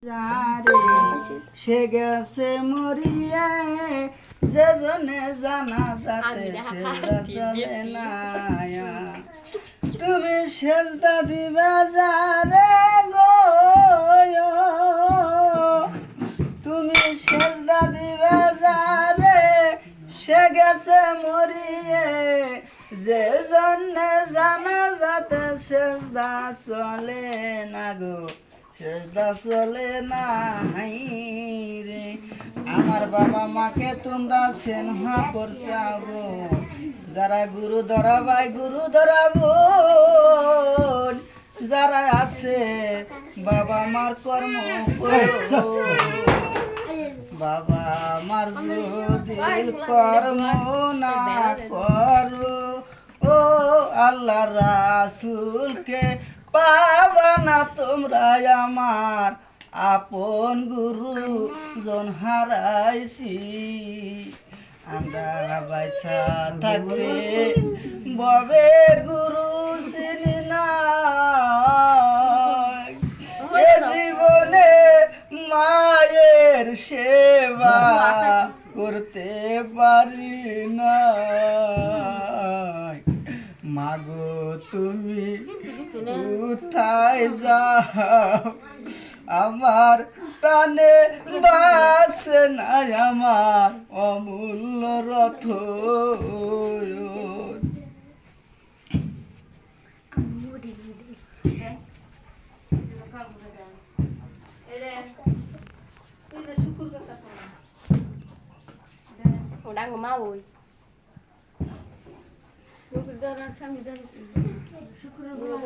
যারে সে গেছে মরিয়ে সেজনে জানা যাতে সেজদা চলে না তুমি সেজদা দিবা যারে গো তুমি সেজদা দিবা যারে সে গেছে মরিয়ে যে জন্যে জানা যাতে সেজদা চলে না গো সেজদা চলে না রে আমার বাবা মাকে তোমরা স্নেহা করছাও গো যারা গুরু ধরা ভাই গুরু ধরা বোন যারা আছে বাবা মার কর্ম করো বাবা আমার যদি কর্ম না করো ও আল্লাহ রাসূলকে পাবা না তোমরা আমার আপন গুরু জন হারাইছি আমরা বাইসা থাকবে ববে গুরু চিনি না এ জীবনে মায়ের সেবা করতে পারি না মাগো তুমি কোথায় যাও আমার প্রাণে বাসে নাই আমার অমূল্য রথ đang ngồi mau rồi শুক্রবার